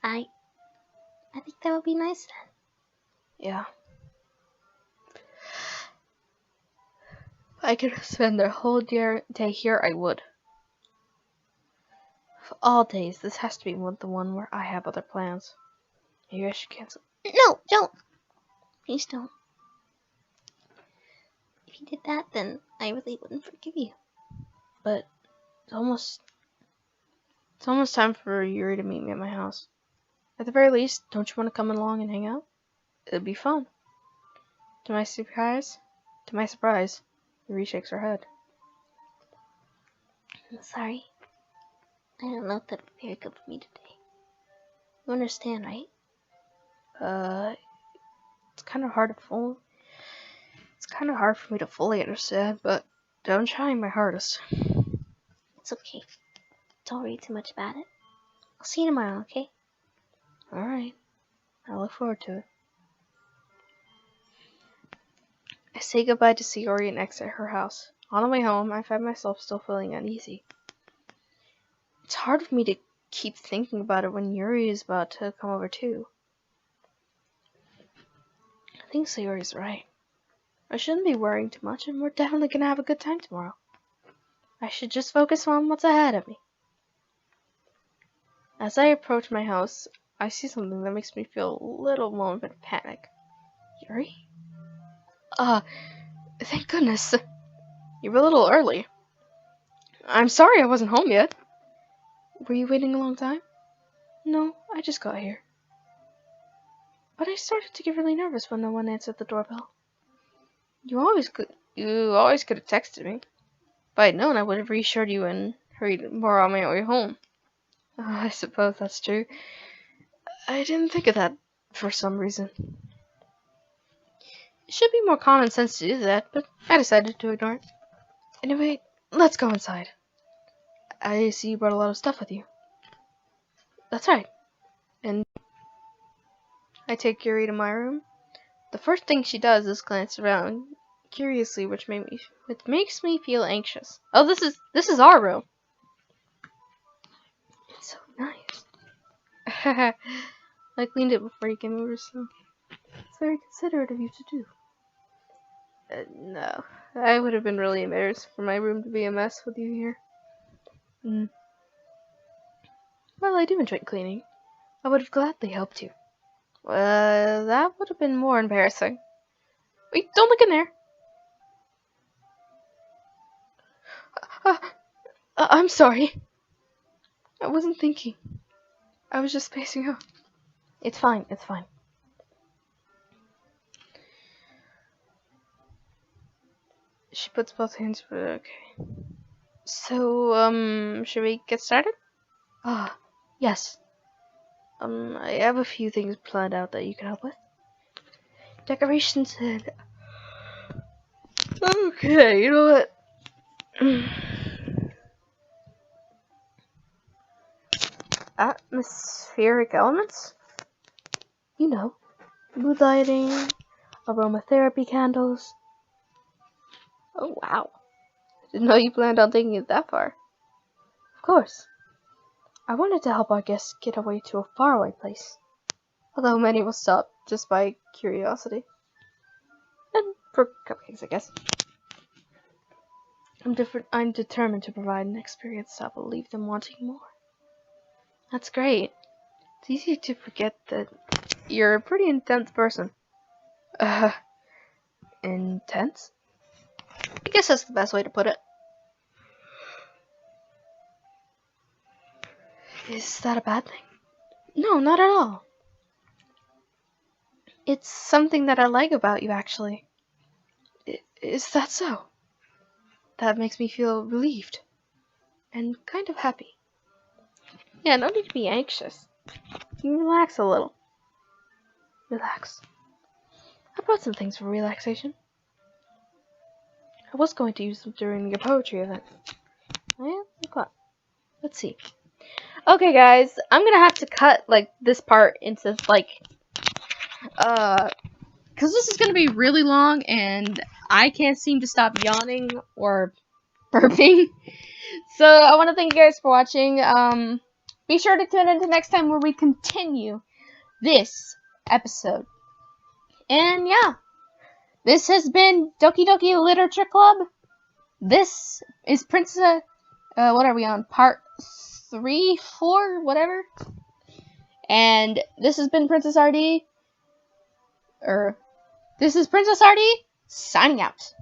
I think that would be nice then. Yeah. If I could spend the whole day here, I would. Of all days, this has to be the one where I have other plans. Maybe I should cancel. No, don't. Please don't. If you did that, then I really wouldn't forgive you. But it's almost time for Yuri to meet me at my house. At the very least, don't you want to come along and hang out? It'd be fun. To my surprise, Yuri shakes her head. I'm sorry. I don't know if that'd be very good for me today. You understand, right? It's kind of hard for me to fully understand, but I'm trying my hardest. It's okay. Don't worry too much about it. I'll see you tomorrow, okay? Alright. I look forward to it. I say goodbye to Sayori and exit her house. On the way home, I find myself still feeling uneasy. It's hard for me to keep thinking about it when Yuri is about to come over too. I think Sayori's right. I shouldn't be worrying too much, and we're definitely gonna have a good time tomorrow. I should just focus on what's ahead of me. As I approach my house, I see something that makes me feel a little moment of panic. Yuri? Thank goodness. You were a little early. I'm sorry I wasn't home yet. Were you waiting a long time? No, I just got here. But I started to get really nervous when no one answered the doorbell. You always could have texted me. If I had known, I would have reassured you and hurried more on my way home. Oh, I suppose that's true. I didn't think of that for some reason. It should be more common sense to do that, but I decided to ignore it. Anyway, let's go inside. I see you brought a lot of stuff with you. That's right. And I take Yuri to my room. The first thing she does is glance around curiously, which makes me feel anxious. Oh, this is our room. It's so nice. I cleaned it before you came over, so it's very considerate of you to do. No, I would have been really embarrassed for my room to be a mess with you here. Well, I do enjoy cleaning. I would have gladly helped you. That would have been more embarrassing. Wait, don't look in there. I'm sorry. I wasn't thinking. I was just spacing out. It's fine, it's fine. She puts both hands, okay. So, should we get started? Yes. I have a few things planned out that you can help with. Decorations and... Okay, you know what? Atmospheric elements? You know, mood lighting, aromatherapy candles. Oh, wow. I didn't know you planned on taking it that far. Of course. I wanted to help our guests get away to a faraway place. Although many will stop just by curiosity. And for cupcakes, I guess. I'm determined to provide an experience that will leave them wanting more. That's great. It's easy to forget that you're a pretty intense person. Intense? I guess that's the best way to put it. Is that a bad thing? No, not at all. It's something that I like about you, actually. Is that so? That makes me feel relieved. And kind of happy. Yeah, no need to be anxious. You can relax a little. Relax. I brought some things for relaxation. I was going to use them during your poetry event. Oh yeah? Look what? Let's see. Okay, guys, I'm gonna have to cut, like, this part into, like, because this is gonna be really long, and I can't seem to stop yawning or burping. So, I want to thank you guys for watching. Be sure to tune into next time where we continue this episode. And, yeah. This has been Doki Doki Literature Club. This is Princess, what are we on? Part 3, 4, whatever. And this has been Princess RD. This is Princess RD, signing out.